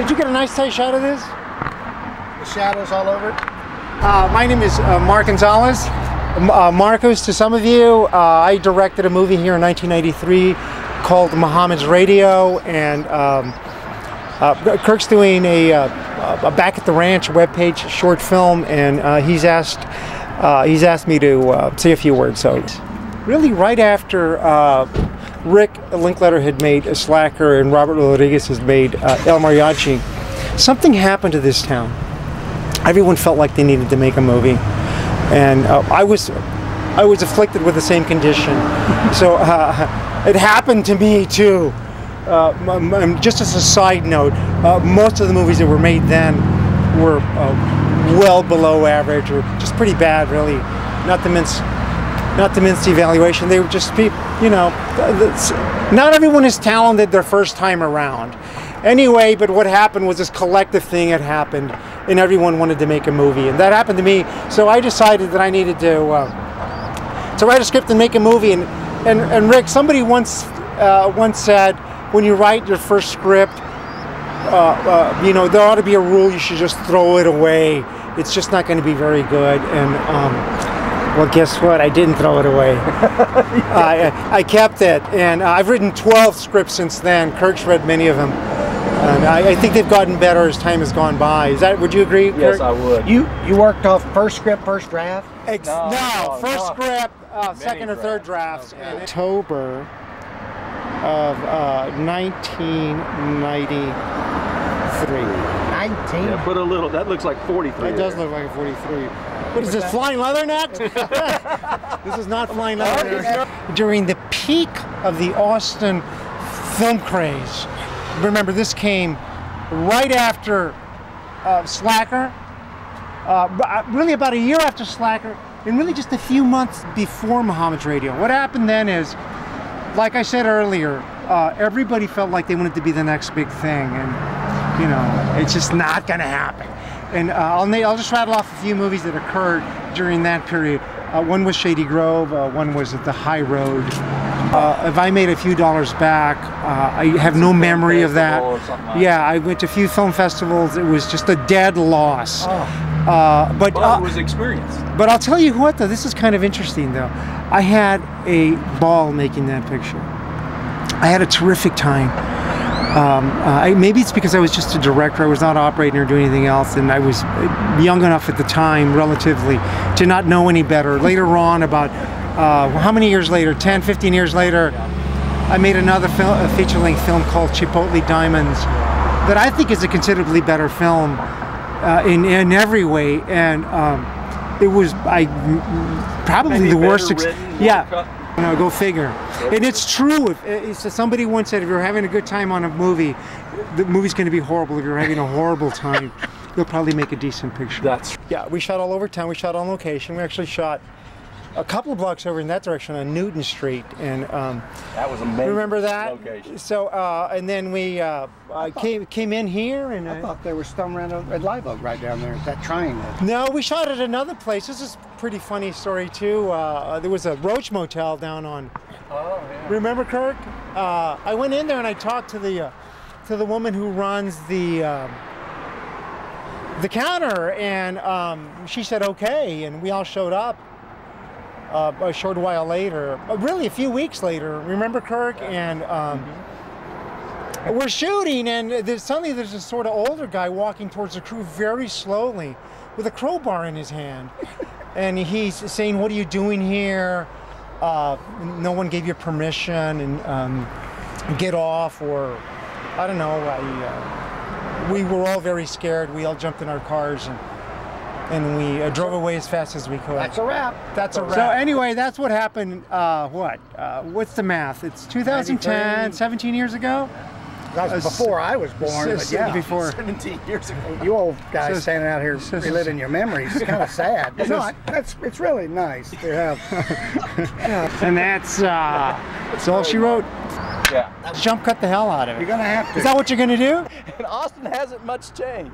did you get a nice tight shot of this? The shadows all over it. My name is Mark Gonzalez. Marcos to some of you. I directed a movie here in 1993 called Muhammad's Radio, and Kirk's doing a Back at the Ranch webpage short film, and he's asked me to say a few words. So really right after Rick Linklater had made Slacker and Robert Rodriguez has made El Mariachi, something happened to this town. Everyone felt like they needed to make a movie, and I was afflicted with the same condition. So it happened to me too. Just as a side note, most of the movies that were made then were well below average, or just pretty bad, really. Not to mince the evaluation. They were just people, you know. Not everyone is talented their first time around. Anyway, but what happened was this collective thing had happened, and everyone wanted to make a movie, and that happened to me. So I decided that I needed to write a script and make a movie. And Rick, somebody once said, when you write your first script, you know, there ought to be a rule: you should just throw it away. It's just not going to be very good. And well, guess what? I didn't throw it away. I kept it, and I've written 12 scripts since then. Kirk's read many of them. And I think they've gotten better as time has gone by. Would you agree, Kirk? Yes, I would. You worked off first script, first draft? No, first script, second or third drafts. Okay. In October of 1993. 19? Yeah, put a little, that looks like 43. It does look like a 43. What is this, flying leather next? This is not flying leather next. During the peak of the Austin film craze, remember this came right after Slacker, really about a year after Slacker, and really just a few months before Muhammad's Radio. What happened then is, like I said earlier, everybody felt like they wanted to be the next big thing, and you know, it's just not going to happen. And I'll just rattle off a few movies that occurred during that period. One was Shady Grove, one was The High Road. If I made a few dollars back, I have no memory of that. Yeah, I went to a few film festivals. It was just a dead loss. But it was experience. But I'll tell you what, though, this is kind of interesting, though. I had a ball making that picture. I had a terrific time. Maybe it's because I was just a director. I was not operating or doing anything else, and I was young enough at the time, relatively, to not know any better. Later on, about how many years later, 10, 15 years later, I made another feature-length film called Chipotle Diamonds that I think is a considerably better film in every way, and it was probably maybe the worst. Yeah. No, go figure. And it's true. Somebody once said, if you're having a good time on a movie, the movie's going to be horrible. If you're having a horrible time, you'll probably make a decent picture. Yeah, we shot all over town. We shot on location. We actually shot a couple of blocks over in that direction on Newton Street, and that was amazing. Remember that? Location. So, and then we came in here, and I thought there was some around at Live Oak right down there, that triangle. No, we shot at another place. This is a pretty funny story too. There was a Roach Motel down on. Oh, yeah. Remember, Kirk? I went in there and I talked to the woman who runs the counter, and she said okay, and we all showed up. A short while later, really a few weeks later, remember, Kirk? And we're shooting, and suddenly there's this sort of older guy walking towards the crew very slowly with a crowbar in his hand. And he's saying, "What are you doing here? No one gave you permission, and get off," or I don't know. We were all very scared. We all jumped in our cars, and we drove away as fast as we could. That's a wrap. That's a wrap. So anyway, that's what happened. What's the math? It's 2010, 17 years ago? That was before I was born, but yeah. Before. 17 years ago. You old guys standing out here reliving your memories. It's kind of sad. But no, it's really nice to have. And that's all she wrote. Yeah. Jump cut the hell out of it. You're going to have to. Is that what you're going to do? And Austin hasn't much changed.